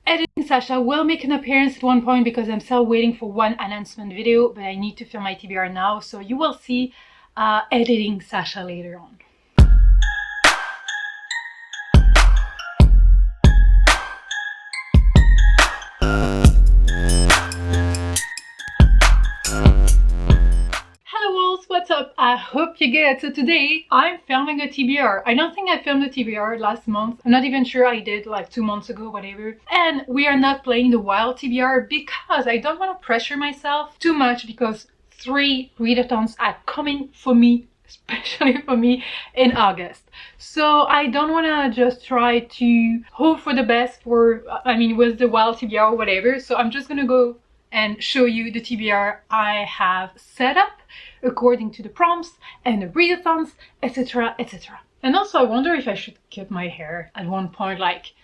Editing Sasha will make an appearance at one point because I'm still waiting for one announcement video, but I need to film my TBR now, so you will see Editing Sasha later on. What's up? I hope you're good. So today I'm filming a TBR. I don't think I filmed a TBR last month. I'm not even sure I did, like 2 months ago, whatever. And we are not playing the wild TBR because I don't want to pressure myself too much, because 3 readathons are coming for me, especially for me, in August. So I don't want to just try to hope for the best for, with the wild TBR or whatever. So I'm just gonna go and show you the TBR I have set up according to the prompts and the readathons, etc, etc. And also I wonder if I should cut my hair at one point, like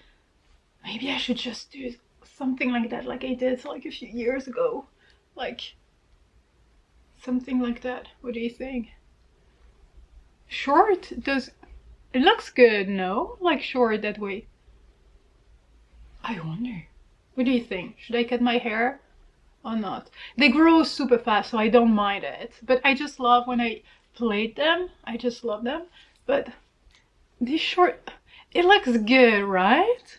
maybe I should just do something like that, like I did like a few years ago, like something like that. What do you think? Short? It looks good, no? Like short that way. I wonder. What do you think? Should I cut my hair or not? They grow super fast, so I don't mind it, but I just love when I plait them. I just love them. But this short, it looks good, right?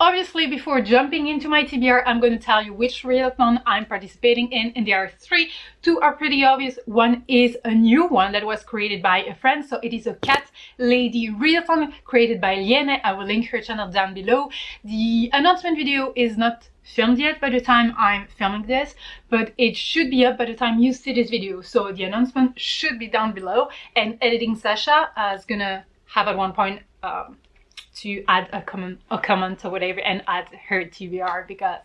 Obviously, before jumping into my TBR, I'm going to tell you which readathon I'm participating in, and there are 3. 2 are pretty obvious. One is a new one that was created by a friend, so it is a Cat Lady Readathon created by Liene. I will link her channel down below. The announcement video is not filmed yet by the time I'm filming this, but it should be up by the time you see this video, so the announcement should be down below. And Editing Sasha is gonna have at one point to add a comment or whatever and add her TBR, because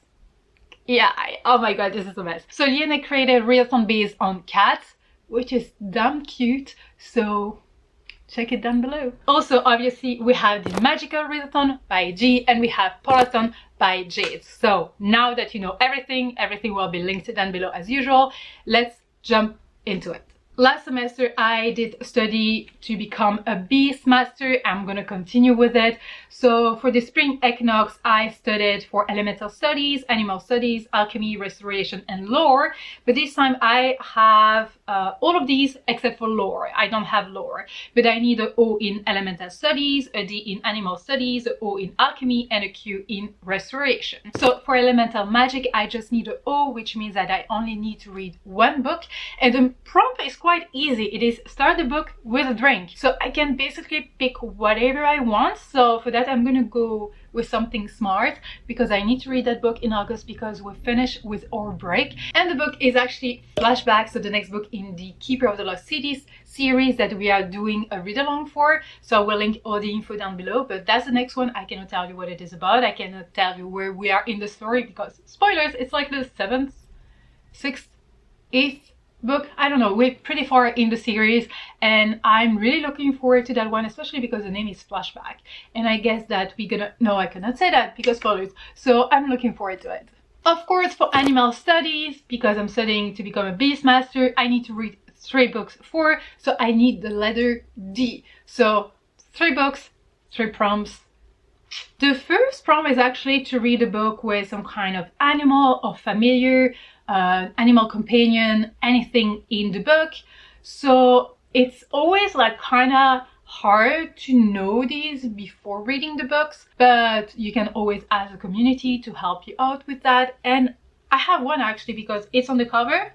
yeah, oh my god, this is a mess. So Liene created a readathon based on cats, which is damn cute, so check it down below. Also, obviously, we have the Magical Readathon by G and we have Polarthon by Jade. So now that you know everything will be linked down below as usual. Let's jump into it. Last semester I did study to become a Beast Master. I'm gonna continue with it. So for the spring equinox I studied for Elemental Studies, Animal Studies, Alchemy, Restoration and Lore. But this time I have all of these except for Lore. I don't have Lore, but I need an O in Elemental Studies, a D in Animal Studies, an O in Alchemy and a Q in Restoration. So for Elemental Magic I just need an O, which means that I only need to read 1 book, and the prompt is quite easy. It is start the book with a drink, so I can basically pick whatever I want. So for that I'm gonna go with something smart, because I need to read that book in August because we're finished with our break, and the book is actually Flashback, so the next book in the Keeper of the Lost Cities series that we are doing a read along for. So I will link all the info down below, but that's the next one. I cannot tell you what it is about. I cannot tell you where we are in the story because spoilers, it's like the 7th, 6th, 8th book. I don't know, we're pretty far in the series and I'm really looking forward to that one, especially because the name is Flashback, and I guess that we're gonna, no, I cannot say that because spoilers, so I'm looking forward to it. Of course, for Animal Studies, because I'm studying to become a Beastmaster, I need to read 3 books, 4, so I need the letter D. So 3 books, 3 prompts. The first prompt is actually to read a book with some kind of animal or familiar, animal companion, anything in the book. So it's always like kind of hard to know these before reading the books, but you can always ask the community to help you out with that. And I have one actually because it's on the cover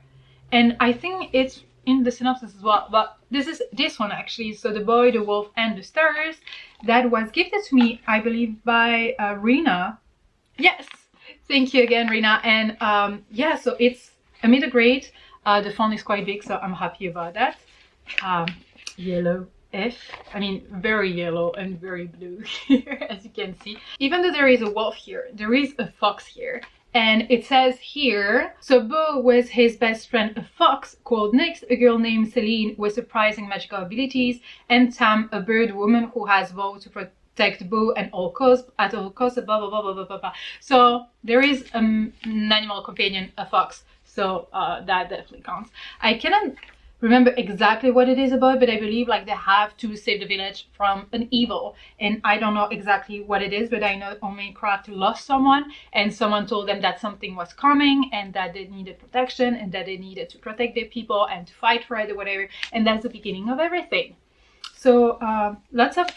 and I think it's in the synopsis as well, but this is this one actually. So The Boy, the Wolf and the Stars, that was gifted to me, I believe, by Rena. Yes, thank you again, Rena. And yeah, so it's a middle grade. The font is quite big, so I'm happy about that. Yellow-ish, I mean very yellow and very blue here, as you can see. Even though there is a wolf here, there is a fox here. And it says here, so Bo with his best friend a fox called Nyx, a girl named Celine with surprising magical abilities, and Tam, a bird woman who has vowed to protect Bo at all costs, blah, blah, blah, blah, blah, blah. So there is an animal companion, a fox, so that definitely counts. I cannot remember exactly what it is about, but I believe like they have to save the village from an evil, and I don't know exactly what it is, but I know our main character lost someone, and someone told them that something was coming and that they needed protection and that they needed to protect their people and to fight for it or whatever, and that's the beginning of everything. So lots of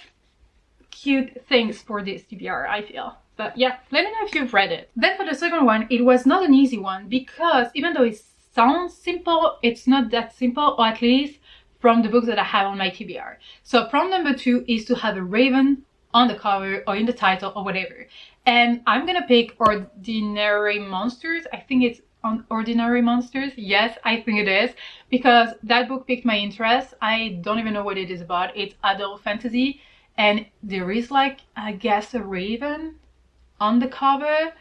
cute things for this TBR, I feel. But yeah, let me know if you've read it. Then for the second one, it was not an easy one, because even though it sounds simple, it's not that simple, or at least from the books that I have on my TBR. So prompt number 2 is to have a raven on the cover or in the title or whatever. And I'm gonna pick Ordinary Monsters. I think it's on Ordinary Monsters. Yes, I think it is, because that book piqued my interest. I don't even know what it is about. It's adult fantasy, and there is like, I guess, a raven on the cover.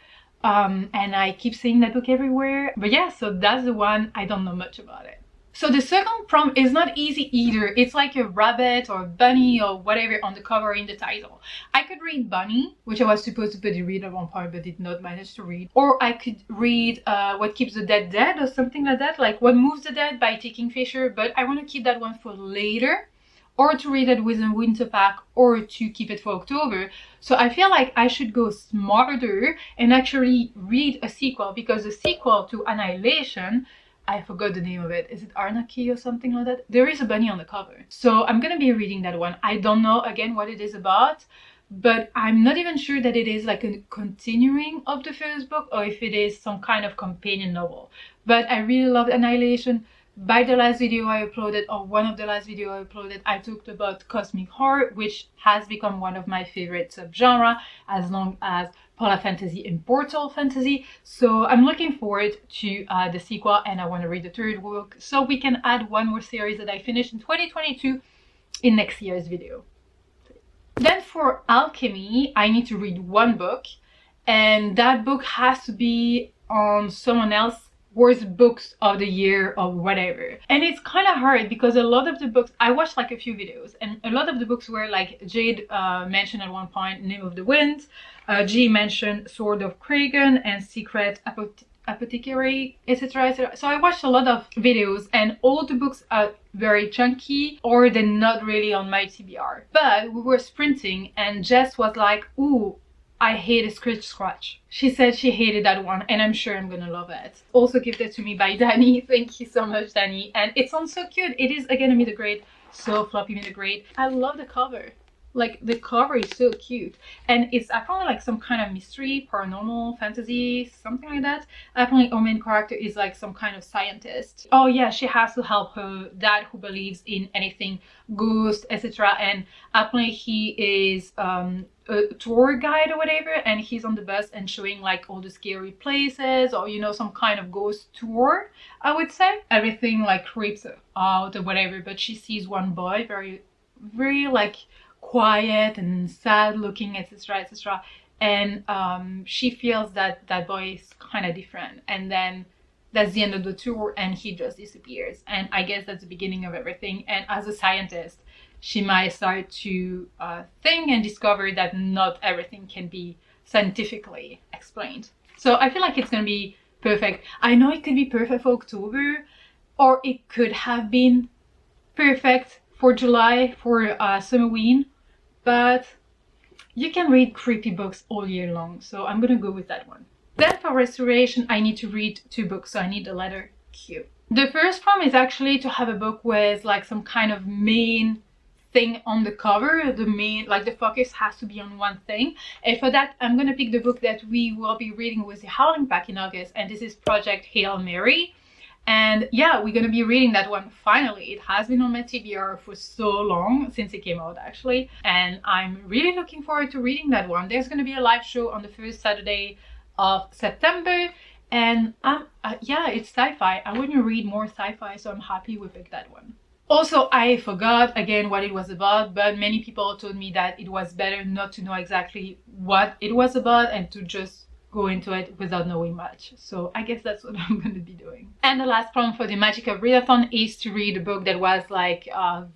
And I keep seeing that book everywhere. But yeah, so that's the one. I don't know much about it. So the second prompt is not easy either. It's like a rabbit or a bunny or whatever on the cover or in the title. I could read bunny, which I was supposed to put in read at one point but did not manage to read. Or I could read What Keeps the Dead Dead or something like that, like What Moves the Dead by T. Kingfisher, but I want to keep that one for later, or to read it with a winter pack, or to keep it for October. So I feel like I should go smarter and actually read a sequel, because the sequel to Annihilation, I forgot the name of it. Is it Anarchy or something like that? There is a bunny on the cover. So I'm gonna be reading that one. I don't know again what it is about, but I'm not even sure that it is like a continuing of the first book or if it is some kind of companion novel. But I really loved Annihilation. By the last video I uploaded, or one of the last video I uploaded, I talked about cosmic horror, which has become one of my favorite subgenre, as long as polar fantasy and portal fantasy. So I'm looking forward to the sequel, and I want to read the third book, so we can add one more series that I finished in 2022 in next year's video. Then for Alchemy, I need to read one book, and that book has to be on someone else's worst books of the year or whatever. And it's kind of hard, because a lot of the books, I watched like a few videos, and a lot of the books were like Jade mentioned at one point Name of the Wind, G mentioned Sword of Kragan and Secret Apothecary, etc, etc. So I watched a lot of videos, and all the books are very chunky, or they're not really on my TBR. But we were sprinting and Jess was like, ooh, I hate a scratch. She said she hated that one, and I'm sure I'm gonna love it. Also gifted to me by Danny. Thank you so much, Danny. And it sounds so cute. It is again a middle grade, so floppy middle grade. I love the cover. Like, the cover is so cute, and it's apparently like some kind of mystery, paranormal, fantasy, something like that. Apparently our main character is like some kind of scientist. Oh yeah, she has to help her dad, who believes in anything ghost, etc. And apparently he is a tour guide or whatever, and he's on the bus and showing like all the scary places, or you know, some kind of ghost tour, I would say. Everything like creeps her out or whatever, but she sees one boy, very like quiet and sad looking, etc, etc, and she feels that that boy is kind of different, and then that's the end of the tour and he just disappears. And I guess that's the beginning of everything. And as a scientist, she might start to think and discover that not everything can be scientifically explained. So I feel like it's gonna be perfect. I know it could be perfect for October, or it could have been perfect for July, for Summerween, but you can read creepy books all year long, so I'm gonna go with that one. Then for Restoration, I need to read 2 books, so I need the letter Q. The first one is actually to have a book with like some kind of main thing on the cover. The main, like the focus has to be on one thing, and for that I'm gonna pick the book that we will be reading with the Howling Pack in August, and this is Project Hail Mary. And yeah, we're gonna be reading that one finally. It has been on my TBR for so long, since it came out actually, and I'm really looking forward to reading that one. There's gonna be a live show on the first Saturday of September, and yeah, it's sci-fi. I want to read more sci-fi, so I'm happy we picked that one. Also, I forgot again what it was about, but many people told me that it was better not to know exactly what it was about and to just go into it without knowing much. So I guess that's what I'm going to be doing. And the last prompt for the Magic of Readathon is to read a book that was like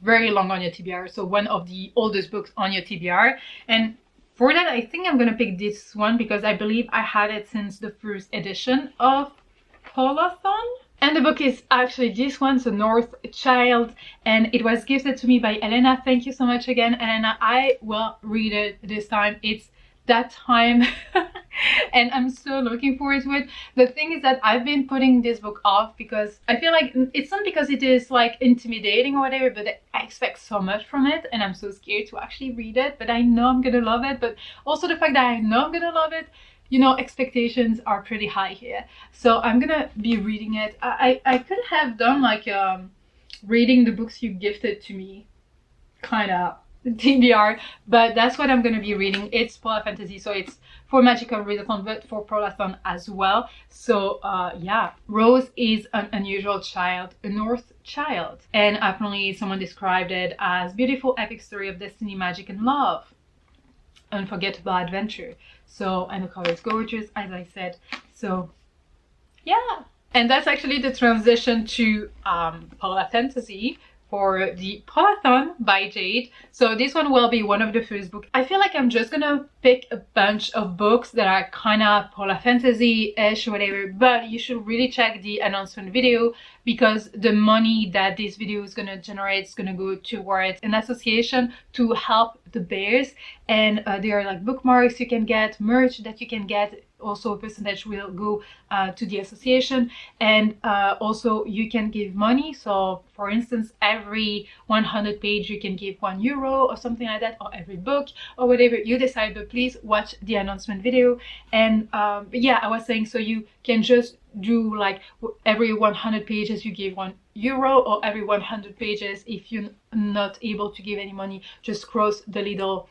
very long on your TBR, so one of the oldest books on your TBR. And for that, I think I'm going to pick this one, because I believe I had it since the first edition of Polarthon. And the book is actually this one, so North Child, and it was gifted to me by Elena. Thank you so much again, Elena. I will read it this time. It's that time and I'm so looking forward to it. The thing is that I've been putting this book off because I feel like it's not because it is like intimidating or whatever, but I expect so much from it and I'm so scared to actually read it. But I know I'm gonna love it, but also the fact that I know I'm gonna love it, you know, expectations are pretty high here. So I'm gonna be reading it. I could have done like reading the books you gifted to me kind of TBR, but that's what I'm going to be reading. It's polar fantasy, so it's for magical readathon but for Polarthon as well. So yeah, Rose is an unusual child, a North child, and apparently someone described it as beautiful epic story of destiny, magic and love, unforgettable adventure. So, and the cover is gorgeous, as I said. So yeah, and that's actually the transition to polar fantasy for the Polarthon by Jade. So this one will be one of the first books. I feel like I'm just gonna pick a bunch of books that are kind of polar fantasy-ish or whatever, but you should really check the announcement video because the money that this video is gonna generate is gonna go towards an association to help the bears, and there are like bookmarks you can get, merch that you can get. Also a percentage will go to the association, and also you can give money. So for instance, every 100 page you can give €1 or something like that, or every book or whatever you decide, but please watch the announcement video. And yeah, I was saying, so you can just do like every 100 pages you give €1, or every 100 pages if you're not able to give any money, just cross the little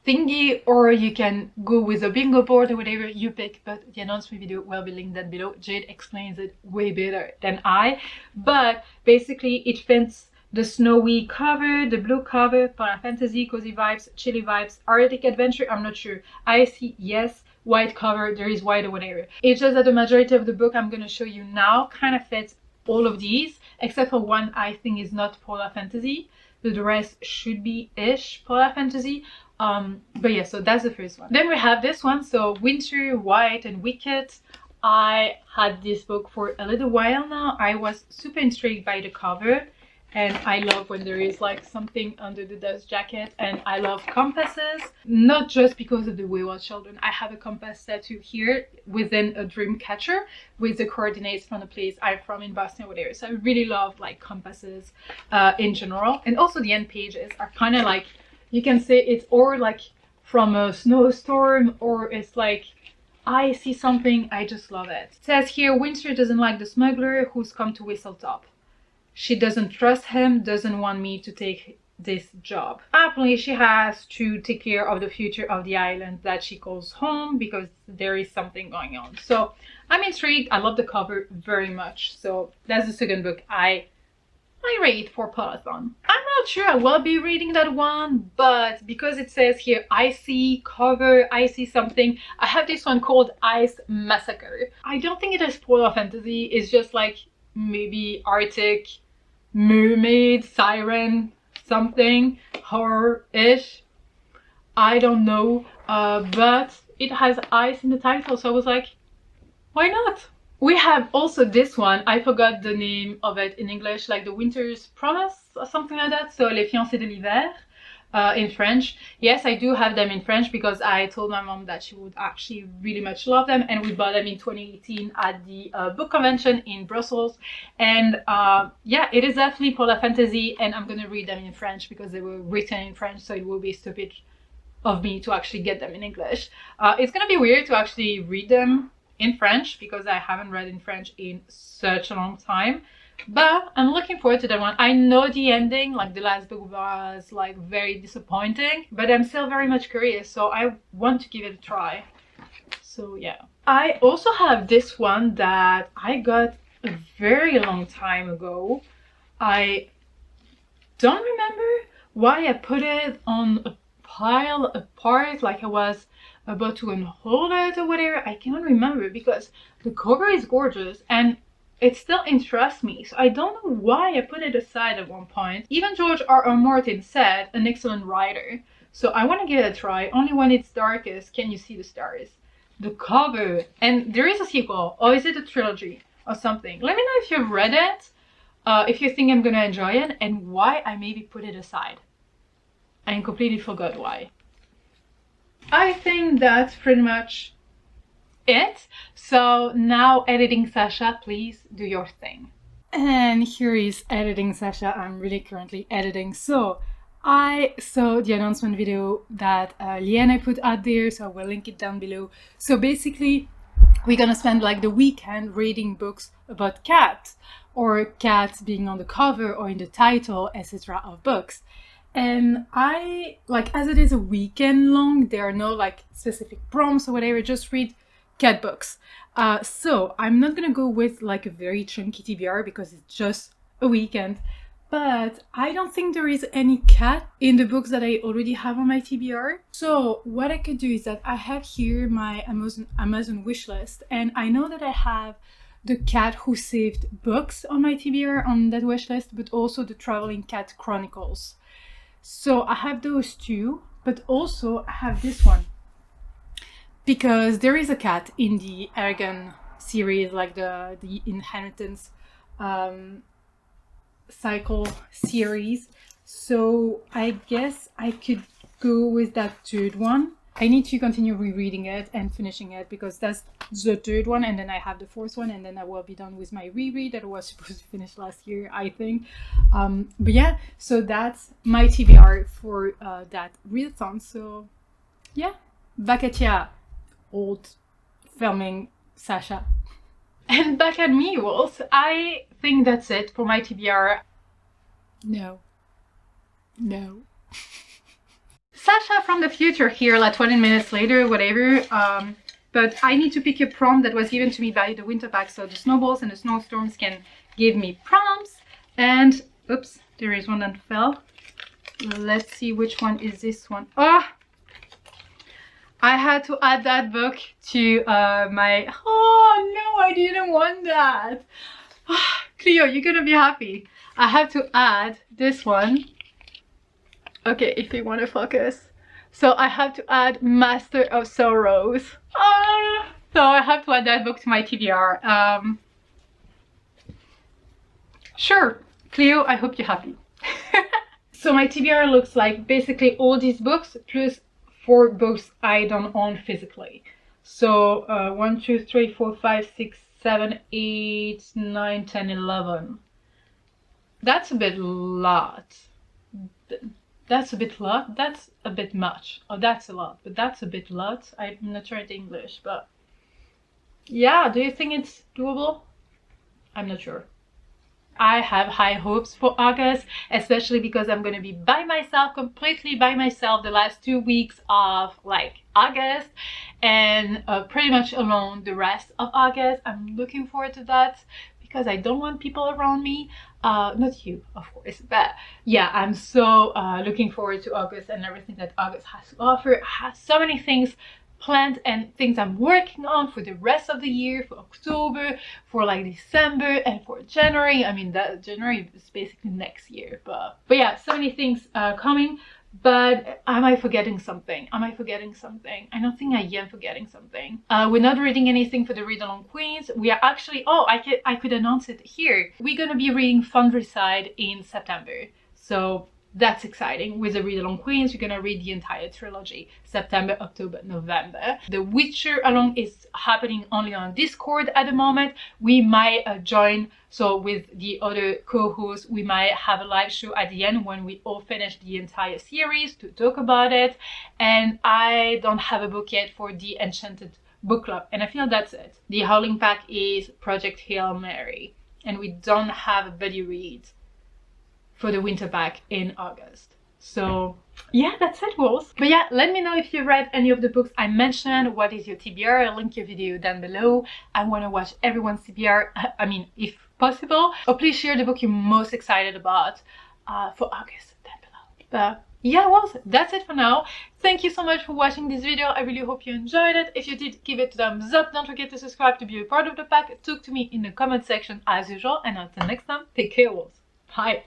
thingy, or you can go with a bingo board or whatever you pick, but the announcement video will be linked down below. Jade explains it way better than I, but basically it fits the snowy cover, the blue cover, polar fantasy, cozy vibes, chilly vibes, Arctic adventure, I'm not sure, icy, yes, white cover, there is white or whatever. It's just that the majority of the book I'm gonna show you now kind of fits all of these, except for one I think is not polar fantasy, but the rest should be ish polar fantasy. But yeah, so that's the first one. Then we have this one, so Winter, White and Wicked. I had this book for a little while now. I was super intrigued by the cover, and I love when there is like something under the dust jacket, and I love compasses, not just because of the Wayward Children. I have a compass tattoo here within a dream catcher with the coordinates from the place I'm from in Boston or whatever. So I really love like compasses in general, and also the end pages are kind of like, you can say it's or like from a snowstorm, or it's like I see something, I just love it. It says here, Winter doesn't like the smuggler who's come to Whistletop. She doesn't trust him, doesn't want me to take this job. Apparently she has to take care of the future of the island that she calls home because there is something going on. So I'm intrigued. I love the cover very much. So that's the second book I rate for Polarthon. I'm not sure I will be reading that one, but because it says here icy cover, I see something. I have this one called Ice Massacre. I don't think it is polar fantasy. It's just like maybe Arctic, mermaid, siren, something, horror-ish. I don't know, but it has ice in the title, so I was like, why not? We have also this one, I forgot the name of it in English, like The Winter's Promise or something like that. So Les Fiancés de l'Hiver in French. Yes, I do have them in French because I told my mom that she would actually really much love them, and we bought them in 2018 at the book convention in Brussels. And yeah, it is definitely polar fantasy, and I'm gonna read them in French because they were written in French, so it will be stupid of me to actually get them in English. It's gonna be weird to actually read them in French because I haven't read in French in such a long time, but I'm looking forward to that one. I know the ending, like the last book was like very disappointing, but I'm still very much curious, so I want to give it a try. So yeah, I also have this one that I got a very long time ago. I don't remember why I put it on a pile apart, like I was about to unfold it or whatever. I cannot remember because the cover is gorgeous and it still interests me, so I don't know why I put it aside at one point. Even George R.R. Martin said an excellent writer, so I want to give it a try. Only when it's darkest can you see the stars. The cover, and there is a sequel, or is it a trilogy? or something. Let me know if you've read it, if you think I'm gonna enjoy it, and why I maybe put it aside. I completely forgot why. I think that's pretty much it. So now, editing Sasha, please do your thing. And here is editing Sasha. I'm really currently editing. So I saw the announcement video that Liana put out there, so I will link it down below. So basically, we're gonna spend like the weekend reading books about cats, or cats being on the cover or in the title, etc. of books. And I, like, as it is a weekend long, there are no like specific prompts or whatever, just read cat books. So I'm not gonna go with like a very chunky TBR because it's just a weekend, but I don't think there is any cat in the books that I already have on my TBR. So what I could do is that I have here my Amazon wish list, and I know that I have the Cat Who Saved books on my TBR on that wish list, but also the Traveling Cat Chronicles. So I have those two, but also I have this one, because there is a cat in the Aragon series, like the Inheritance cycle series. So I guess I could go with that third one. I need to continue rereading it and finishing it, because that's the third one, and then I have the fourth one, and then I will be done with my reread that I was supposed to finish last year, I think. But yeah, so that's my TBR for that readathon. So yeah, back at ya, old filming Sasha. And back at me, Wolves. I think that's it for my TBR. No. Sasha from the future here, like 20 minutes later, whatever. But I need to pick a prompt that was given to me by the winter pack, so the snowballs and the snowstorms can give me prompts. And oops, there is one that fell. Let's see which one is this one. Oh, I had to add that book to my... Oh no, I didn't want that. Cleo, you're gonna be happy. I have to add this one. Okay, if you want to focus. So I have to add Master of Sorrows. So I have to add that book to my TBR. Sure, Cleo, I hope you're happy. So my TBR looks like basically all these books plus 4 books I don't own physically. So 1, 2, 3, 4, 5, 6, 7, 8, 9, 10, 11. That's a bit lot. That's a bit lot. That's a bit much. Oh, that's a lot, but that's a bit lot. I'm not sure in English, but yeah, do you think it's doable? I'm not sure. I have high hopes for August, especially because I'm going to be by myself, completely by myself, the last 2 weeks of like August, and pretty much alone the rest of August. I'm looking forward to that because I don't want people around me. Not you, of course, but yeah, I'm so looking forward to August and everything that August has to offer. I have so many things planned and things I'm working on for the rest of the year, for October, for like December, and for January. I mean, that January is basically next year, but yeah, so many things coming. But am I forgetting something? Am I forgetting something? I don't think I am forgetting something. We're not reading anything for the Readathon Queens. We are actually, oh, I could announce it here. We're gonna be reading Fungicide in September. So that's exciting. With the Readathon Queens, we're gonna read the entire trilogy, September, October, November. The Witcher along is happening only on Discord at the moment. We might join, so with the other co-hosts, we might have a live show at the end when we all finish the entire series to talk about it. And I don't have a book yet for the Enchanted Book Club, and I feel that's it. The Howling Pack is Project Hail Mary, and we don't have a buddy read for the winter pack in August. So yeah, that's it, Wolves. But yeah, let me know if you read any of the books I mentioned. What is your TBR? I'll link your video down below. I want to watch everyone's TBR, I mean, if possible. Or please share the book you're most excited about for August down below. But yeah, Wolves, that's it for now. Thank you so much for watching this video. I really hope you enjoyed it. If you did, give it a thumbs up. Don't forget to subscribe to be a part of the pack. Talk to me in the comment section as usual. And until next time, take care, Wolves. Bye.